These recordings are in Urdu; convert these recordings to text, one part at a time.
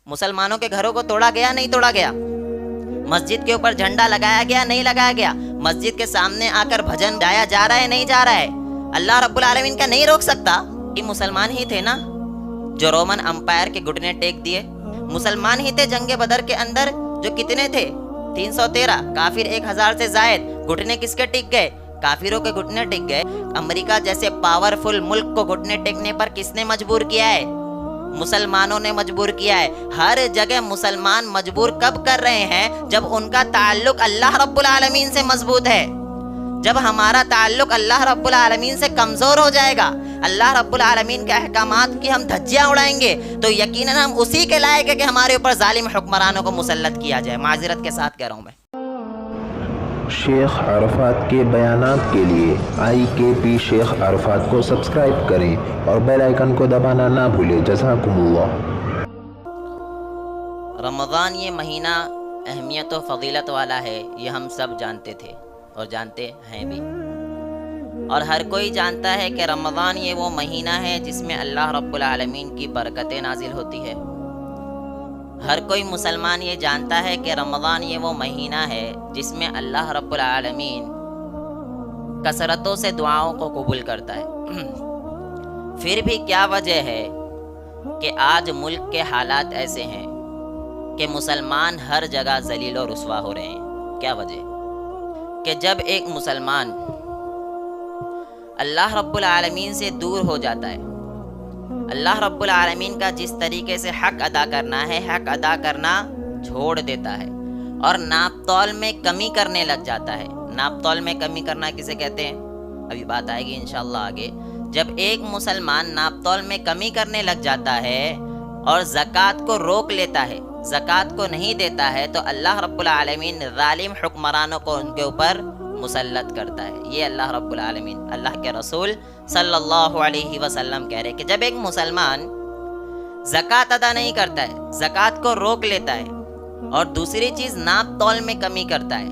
مسلمانوں کے گھروں کو توڑا گیا نہیں توڑا گیا؟ مسجد کے اوپر جھنڈا لگایا گیا نہیں لگایا گیا؟ مسجد کے سامنے آ کر بھجن گایا جا رہا ہے نہیں جا رہا ہے؟ اللہ رب العالمین کا نہیں روک سکتا؟ یہ مسلمان ہی تھے نا جو رومن امپائر کے گھٹنے ٹیک دیے، مسلمان ہی تھے جنگ بدر کے اندر جو کتنے تھے 313 کافر 1000 سے زائد، گھٹنے کس کے ٹک گئے؟ کافروں کے گھٹنے ٹک گئے۔ امریکہ جیسے پاورفل ملک کو گھٹنے ٹیکنے پر کس نے مجبور کیا ہے؟ مسلمانوں نے مجبور کیا ہے۔ ہر جگہ مسلمان مجبور کب کر رہے ہیں؟ جب ان کا تعلق اللہ رب العالمین سے مضبوط ہے۔ جب ہمارا تعلق اللہ رب العالمین سے کمزور ہو جائے گا، اللہ رب العالمین کے احکامات کی ہم دھجیاں اڑائیں گے، تو یقیناً ہم اسی کے لائق ہیں کہ ہمارے اوپر ظالم حکمرانوں کو مسلط کیا جائے۔ معذرت کے ساتھ کہہ رہا ہوں میں۔ شیخ عرفات کے بیانات کے لیے IKP شیخ عرفات کو سبسکرائب کریں اور بیل آئیکن کو دبانا نہ بھولیں۔ جزاکم اللہ۔ رمضان یہ مہینہ اہمیت و فضیلت والا ہے، یہ ہم سب جانتے تھے اور جانتے ہیں بھی، اور ہر کوئی جانتا ہے کہ رمضان یہ وہ مہینہ ہے جس میں اللہ رب العالمین کی برکتیں نازل ہوتی ہے۔ ہر کوئی مسلمان یہ جانتا ہے کہ رمضان یہ وہ مہینہ ہے جس میں اللہ رب العالمین کثرتوں سے دعاؤں کو قبول کرتا ہے۔ پھر بھی کیا وجہ ہے کہ آج ملک کے حالات ایسے ہیں کہ مسلمان ہر جگہ ذلیل و رسوا ہو رہے ہیں؟ کیا وجہ؟ کہ جب ایک مسلمان اللہ رب العالمین سے دور ہو جاتا ہے، اللہ رب العالمین کا جس طریقے سے حق ادا کرنا ہے حق ادا کرنا چھوڑ دیتا ہے اور ناپ تول میں کمی کرنے لگ جاتا ہے۔ ناپ تول میں کمی کرنا کسے کہتے ہیں؟ ابھی بات آئے گی انشاءاللہ آگے۔ جب ایک مسلمان ناپ تول میں کمی کرنے لگ جاتا ہے اور زکوٰۃ کو روک لیتا ہے، زکوٰۃ کو نہیں دیتا ہے، تو اللہ رب العالمین ظالم حکمرانوں کو ان کے اوپر مسلط کرتا ہے۔ یہ اللہ رب العالمین، اللہ کے رسول صلی اللہ علیہ وسلم کہہ رہے کہ جب ایک مسلمان زکوٰۃ ادا نہیں کرتا ہے، زکوٰۃ کو روک لیتا ہے اور دوسری چیز ناپ تول میں کمی کرتا ہے،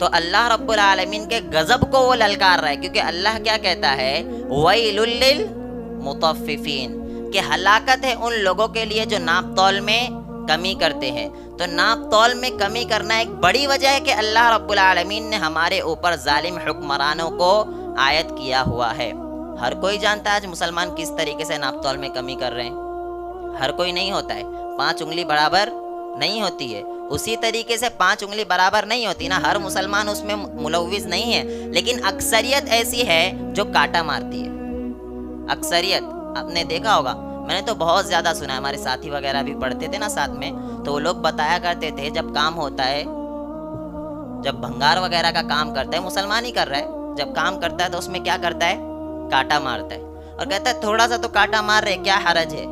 تو اللہ رب العالمین کے غضب کو وہ للکار رہا ہے، کیونکہ اللہ کیا کہتا ہے؟ وَيْلٌ لِّلْمُطَفِّفِينَ، کہ ہلاکت ہے ان لوگوں کے لیے جو ناپ تول میں کمی کرتے ہیں۔ تو ناپ تول میں کمی کرنا ایک بڑی وجہ ہے کہ اللہ رب العالمین نے ہمارے اوپر ظالم حکمرانوں کو عائد کیا ہوا ہے۔ ہر کوئی جانتا ہے آج مسلمان کس طریقے سے ناپ تول میں کمی کر رہے ہیں۔ ہر کوئی نہیں ہوتا ہے، 5 انگلی برابر نہیں ہوتی ہے، اسی طریقے سے 5 انگلی برابر نہیں ہوتی نا، ہر مسلمان اس میں ملوث نہیں ہے، لیکن اکثریت ایسی ہے جو کاٹا مارتی ہے۔ اکثریت آپ نے دیکھا ہوگا، میں نے تو بہت زیادہ سنا ہے، ہمارے ساتھی وغیرہ بھی پڑھتے تھے نا ساتھ میں، تو وہ لوگ بتایا کرتے تھے جب کام ہوتا ہے، جب بھنگار وغیرہ کا کام کرتا ہے، مسلمان ہی کر رہا ہے، جب کام کرتا ہے تو اس میں کیا کرتا ہے؟ کاٹا مارتا ہے، اور کہتا ہے تھوڑا سا تو کاٹا مار رہے، کیا حرج ہے؟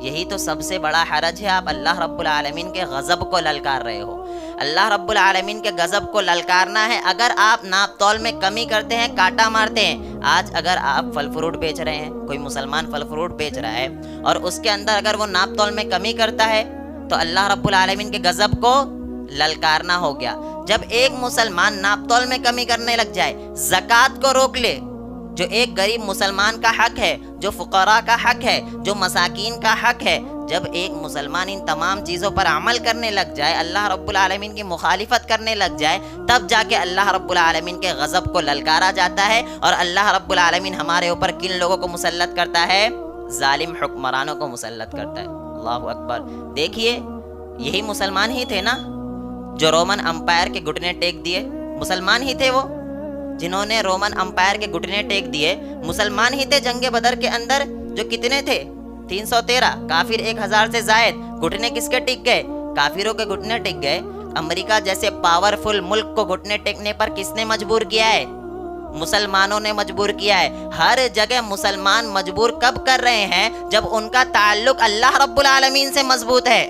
یہی تو سب سے بڑا حرج ہے، آپ اللہ رب العالمین کے غضب کو للکار رہے ہو۔ اللہ رب العالمین کے غضب کو للکارنا ہے اگر آپ ناپ تول میں کمی کرتے ہیں، کاٹا مارتے ہیں۔ آج اگر آپ پھل فروٹ بیچ رہے ہیں، کوئی مسلمان پھل فروٹ بیچ رہا ہے اور اس کے اندر اگر وہ ناپ تول میں کمی کرتا ہے تو اللہ رب العالمین کے غضب کو للکارنا ہو گیا۔ جب ایک مسلمان ناپ تول میں کمی کرنے لگ جائے، زکوٰۃ کو روک لے، جو ایک غریب مسلمان کا حق ہے، جو فقراء کا حق ہے، جو مساکین کا حق ہے، جب ایک مسلمان ان تمام چیزوں پر عمل کرنے لگ جائے، اللہ رب العالمین کی مخالفت کرنے لگ جائے، تب جا کے اللہ رب العالمین کے غضب کو للکارا جاتا ہے، اور اللہ رب العالمین ہمارے اوپر کن لوگوں کو مسلط کرتا ہے؟ ظالم حکمرانوں کو مسلط کرتا ہے۔ اللہ اکبر۔ دیکھیے یہی مسلمان ہی تھے نا جو رومن امپائر کے گھٹنے ٹیک دیے، مسلمان ہی تھے وہ جنہوں نے رومن امپائر کے گھٹنے ٹیک دیے، مسلمان ہی تھے جنگ بدر کے اندر جو کتنے تھے 313 کافر 1000 سے زائد، گھٹنے کس کے ٹک گئے؟ کافروں کے گھٹنے ٹک گئے۔ امریکہ جیسے پاورفل ملک کو گھٹنے ٹیکنے پر کس نے مجبور کیا ہے؟ مسلمانوں نے مجبور کیا ہے۔ ہر جگہ مسلمان مجبور کب کر رہے ہیں؟ جب ان کا تعلق اللہ رب العالمین سے مضبوط ہے۔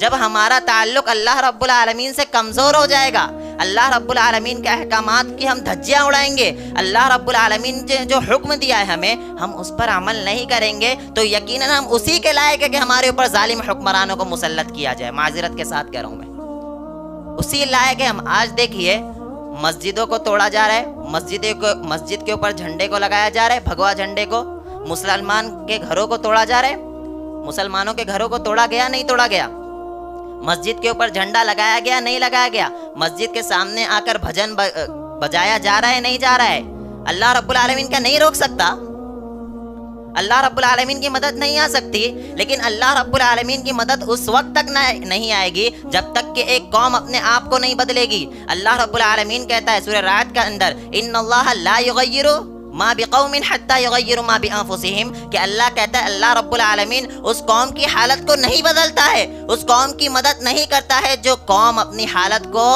جب ہمارا تعلق اللہ رب العالمین سے کمزور ہو جائے گا، اللہ رب العالمین کے احکامات کی ہم دھجیاں اڑائیں گے، اللہ رب العالمین نے جو حکم دیا ہے ہمیں، ہم اس پر عمل نہیں کریں گے، تو یقیناً ہم اسی کے لائق ہے کہ ہمارے اوپر ظالم حکمرانوں کو مسلط کیا جائے۔ معذرت کے ساتھ کہہ رہا ہوں میں، اسی لائق ہے ہم۔ آج دیکھیے مسجدوں کو توڑا جا رہا ہے، مسجد کے اوپر جھنڈے کو لگایا جا رہا ہے، بھگوا جھنڈے کو، مسلمان کے گھروں کو توڑا جا رہا ہے، مسلمانوں کے گھروں کو توڑا گیا نہیں توڑا گیا؟ مسجد کے اوپر جھنڈا لگایا گیا نہیں لگایا گیا؟ مسجد کے سامنے آ کر بھجن بجایا جا رہا ہے نہیں جا رہا ہے؟ اللہ رب العالمین کا نہیں روک سکتا؟ اللہ رب العالمین کی مدد نہیں آ سکتی؟ لیکن اللہ رب العالمین کی مدد اس وقت تک نہیں آئے گی جب تک کہ ایک قوم اپنے آپ کو نہیں بدلے گی۔ اللہ رب العالمین کہتا ہے سورہ رعد کے اندر ان اللہ لا یغیر ما بقوم حتی یغیروا ما بانفسہم، کہ اللہ کہتا ہے اللہ رب العالمین اس قوم کی حالت کو نہیں بدلتا ہے، اس قوم کی مدد نہیں کرتا ہے جو قوم اپنی حالت کو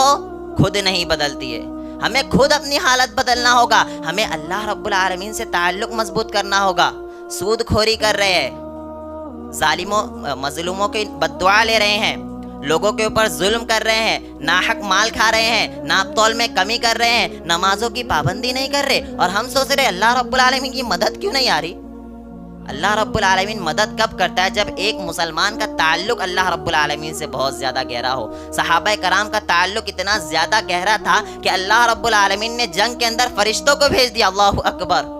خود نہیں بدلتی ہے۔ ہمیں خود اپنی حالت بدلنا ہوگا، ہمیں اللہ رب العالمین سے تعلق مضبوط کرنا ہوگا۔ سود کھوری کر رہے ہیں، ظالموں مظلوموں کی بد دعا لے رہے ہیں، لوگوں کے اوپر ظلم کر رہے ہیں، ناحق مال کھا رہے ہیں، ناپ تول میں کمی کر رہے ہیں، نمازوں کی پابندی نہیں کر رہے، اور ہم سوچ رہے اللہ رب العالمین کی مدد کیوں نہیں آ رہی؟ اللہ رب العالمین مدد کب کرتا ہے؟ جب ایک مسلمان کا تعلق اللہ رب العالمین سے بہت زیادہ گہرا ہو۔ صحابہ کرام کا تعلق اتنا زیادہ گہرا تھا کہ اللہ رب العالمین نے جنگ کے اندر فرشتوں کو بھیج دیا۔ اللہ اکبر!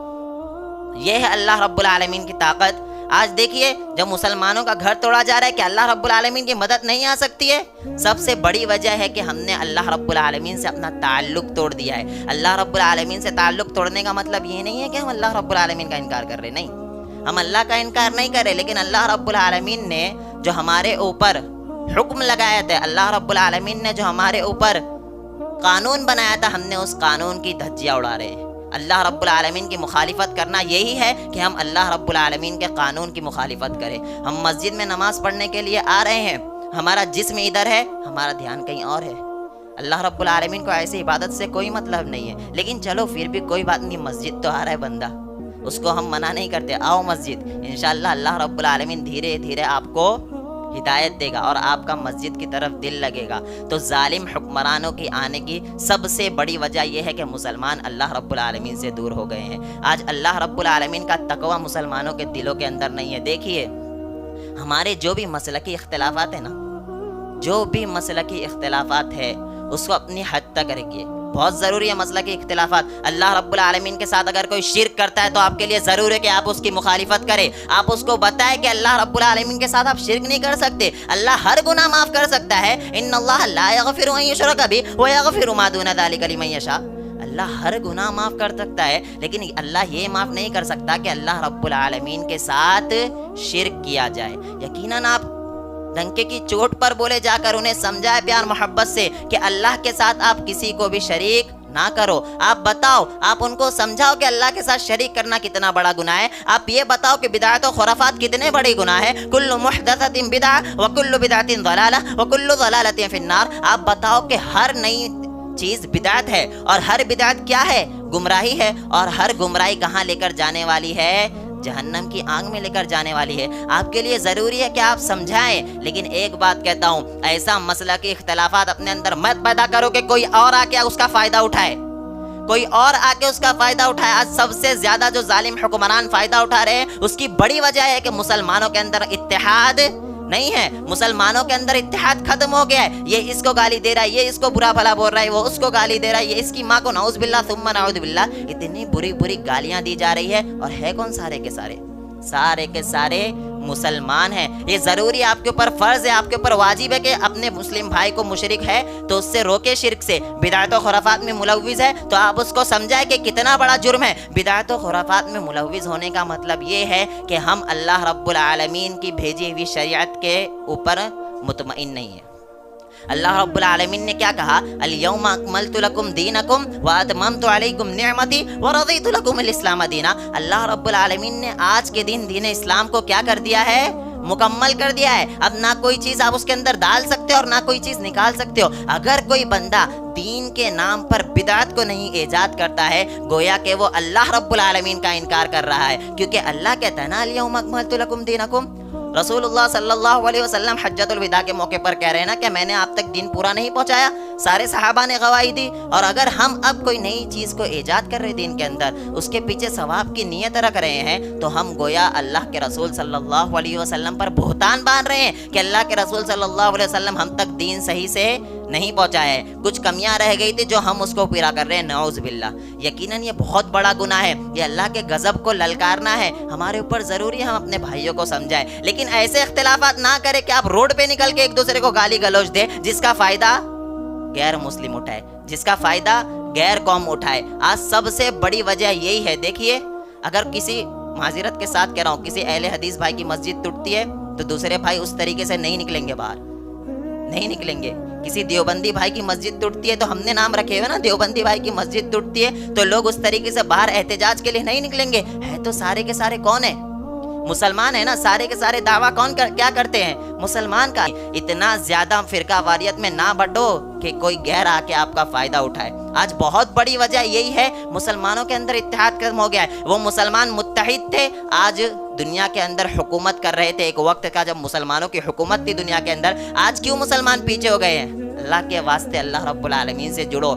یہ ہے اللہ رب العالمین کی طاقت۔ آج دیکھیے جب مسلمانوں کا گھر توڑا جا رہا ہے کہ اللہ رب العالمین کی مدد نہیں آ سکتی ہے، سب سے بڑی وجہ ہے کہ ہم نے اللہ رب العالمین سے اپنا تعلق توڑ دیا ہے۔ اللہ رب العالمین سے تعلق توڑنے کا مطلب یہ نہیں ہے کہ ہم اللہ رب العالمین کا انکار کر رہے، نہیں، ہم اللہ کا انکار نہیں کر رہے، لیکن اللہ رب العالمین نے جو ہمارے اوپر حکم لگایا تھا، اللہ رب العالمین نے جو ہمارے اوپر قانون بنایا تھا، ہم نے اس قانون کی دھجیاں اڑا رہے ہیں۔ اللہ رب العالمین کی مخالفت کرنا یہی ہے کہ ہم اللہ رب العالمین کے قانون کی مخالفت کریں۔ ہم مسجد میں نماز پڑھنے کے لیے آ رہے ہیں، ہمارا جسم ادھر ہے، ہمارا دھیان کہیں اور ہے۔ اللہ رب العالمین کو ایسی عبادت سے کوئی مطلب نہیں ہے، لیکن چلو پھر بھی کوئی بات نہیں، مسجد تو آ رہا ہے بندہ، اس کو ہم منع نہیں کرتے، آؤ مسجد، انشاءاللہ اللہ رب العالمین دھیرے دھیرے آپ کو ہدایت دے گا اور آپ کا مسجد کی طرف دل لگے گا۔ تو ظالم حکمرانوں کی آنے کی سب سے بڑی وجہ یہ ہے کہ مسلمان اللہ رب العالمین سے دور ہو گئے ہیں۔ آج اللہ رب العالمین کا تقوی مسلمانوں کے دلوں کے اندر نہیں ہے۔ دیکھیے ہمارے جو بھی مسلکی اختلافات ہیں نا، جو بھی مسلکی اختلافات ہے اس کو اپنی حد تک رکھیے، بہت ضروری ہے مسلکی اختلافات۔ اللہ رب العالمین کے ساتھ اگر کوئی شرک کرتا ہے تو آپ کے لیے ضرور ہے کہ آپ اس کی مخالفت کریں، آپ اس کو بتائیں کہ اللہ رب العالمین کے ساتھ آپ شرک نہیں کر سکتے، اللہ ہر گناہ معاف کر سکتا ہے۔ ان اللہ لا یغفر ان یشرک بہ ویغفر ما دون ذلک لمن یشاء، اللہ ہر گناہ معاف کر سکتا ہے، لیکن اللہ یہ معاف نہیں کر سکتا کہ اللہ رب العالمین کے ساتھ شرک کیا جائے۔ یقیناً آپ ڈنکے کی چوٹ پر بولے جا کر انہیں سمجھائے پیار محبت سے کہ اللہ کے ساتھ آپ کسی کو بھی شریک نہ کرو۔ آپ بتاؤ، آپ ان کو سمجھاؤ کہ اللہ کے ساتھ شریک کرنا کتنا بڑا گناہ ہے۔ آپ یہ بتاؤ کہ بدعت و خرافات کتنے بڑے گناہ ہے۔ کل محدثۃ بدعہ وکل بدعۃ ضلالہ وکل ضلالۃ فی النار۔ آپ بتاؤ کہ ہر نئی چیز بدعت ہے، اور ہر بدعت کیا ہے؟ گمراہی ہے، اور ہر گمراہی کہاں لے کر جانے والی ہے؟ جہنم کی آگ میں لے کر جانے والی ہے۔ آپ کے لیے ضروری ہے کہ آپ سمجھائیں، لیکن ایک بات کہتا ہوں، ایسا مسئلہ کے اختلافات اپنے اندر مت پیدا کرو کہ کوئی اور آ کے اس کا فائدہ اٹھائے، کوئی اور آ کے اس کا فائدہ اٹھائے۔ آج سب سے زیادہ جو ظالم حکمران فائدہ اٹھا رہے ہیں اس کی بڑی وجہ ہے کہ مسلمانوں کے اندر اتحاد نہیں ہے، مسلمانوں کے اندر اتحاد ختم ہو گیا ہے۔ یہ اس کو گالی دے رہا ہے، یہ اس کو برا بھلا بول رہا ہے، وہ اس کو گالی دے رہا ہے، یہ اس کی ماں کو نعوذ باللہ ثم نعوذ باللہ، اتنی بری بری گالیاں دی جا رہی ہے، اور ہے کون؟ سارے کے سارے مسلمان ہیں۔ یہ ضروری آپ کے اوپر فرض ہے، آپ کے اوپر واجب ہے کہ اپنے مسلم بھائی کو مشرک ہے تو اس سے روکے، شرک سے، بدعت و خرافات میں ملوث ہے تو آپ اس کو سمجھائیں کہ کتنا بڑا جرم ہے۔ بدعت و خرافات میں ملوث ہونے کا مطلب یہ ہے کہ ہم اللہ رب العالمین کی بھیجی ہوئی شریعت کے اوپر مطمئن نہیں ہے۔ اللہ رب العالمین نے کیا کہا؟ الیوم اکملت لکم دینکم واتممت علیکم نعمتی ورضیت لکم الاسلام دینا۔ اللہ رب العالمین نے آج کے دن دین اسلام کو کیا کر دیا ہے؟ مکمل کر دیا ہے۔ اب نہ کوئی چیز آپ اس کے اندر ڈال سکتے ہو اور نہ کوئی چیز نکال سکتے ہو۔ اگر کوئی بندہ دین کے نام پر بدعت کو نہیں ایجاد کرتا ہے، گویا کہ وہ اللہ رب العالمین کا انکار کر رہا ہے، کیونکہ اللہ کہتا ہے نا الیوم اکملت لکم دینکم۔ رسول اللہ صلی اللہ علیہ وسلم حجۃ الوداع کے موقع پر کہہ رہے ہیں نا کہ میں نے آپ تک دین پورا نہیں پہنچایا، سارے صحابہ نے گواہی دی. اور اگر ہم اب کوئی نئی چیز کو ایجاد کر رہے دین کے اندر، اس کے پیچھے ثواب کی نیت رکھ رہے ہیں، تو ہم گویا اللہ کے رسول صلی اللہ علیہ وسلم پر بہتان باندھ رہے ہیں کہ اللہ کے رسول صلی اللہ علیہ وسلم ہم تک دین صحیح سے نہیں پہنچائے ہیں، کچھ کمیاں رہ گئی تھی جو ہم اس کو پورا کر رہے ہیں. نعوذ باللہ. یقیناً یہ بہت بڑا گناہ ہے، یہ اللہ کے غضب کو للکارنا ہے. ہمارے اوپر ضروری ہے ہم اپنے بھائیوں کو سمجھائیں، لیکن ایسے اختلافات نہ کریں کہ آپ روڈ پہ نکل کے ایک دوسرے کو گالی گلوچ دیں، جس کا فائدہ غیر مسلم اٹھائے، جس کا فائدہ غیر قوم اٹھائے. آج سب سے بڑی وجہ یہی ہے. دیکھیے، اگر کسی، معذرت کے ساتھ کہہ رہا ہوں، کسی اہل حدیث بھائی کی مسجد ٹوٹتی ہے تو دوسرے بھائی اس طریقے سے نہیں نکلیں گے، باہر نہیں نکلیں گے. کسی دیوبندی بھائی کی مسجد ٹوٹتی ہے تو ہم نے نام رکھے ہوئے نا، دیوبندی بھائی کی مسجد ٹوٹتی ہے تو لوگ اس طریقے سے باہر احتجاج کے لیے نہیں نکلیں گے. ہے تو سارے کے سارے کون ہیں؟ مسلمان ہے نا. سارے کے سارے دعویٰ کیا کرتے ہیں؟ مسلمان کا. اتنا زیادہ فرقہ واریت میں نہ بٹو کہ کوئی غیر آ کے آپ کا فائدہ اٹھائے. آج بہت بڑی وجہ یہی ہے، مسلمانوں کے اندر اتحاد کم ہو گیا ہے. وہ مسلمان متحد تھے، آج دنیا کے اندر حکومت کر رہے تھے. ایک وقت کا جب مسلمانوں کی حکومت تھی دنیا کے اندر. آج کیوں مسلمان پیچھے ہو گئے ہیں؟ اللہ کے واسطے اللہ رب العالمین سے جڑو.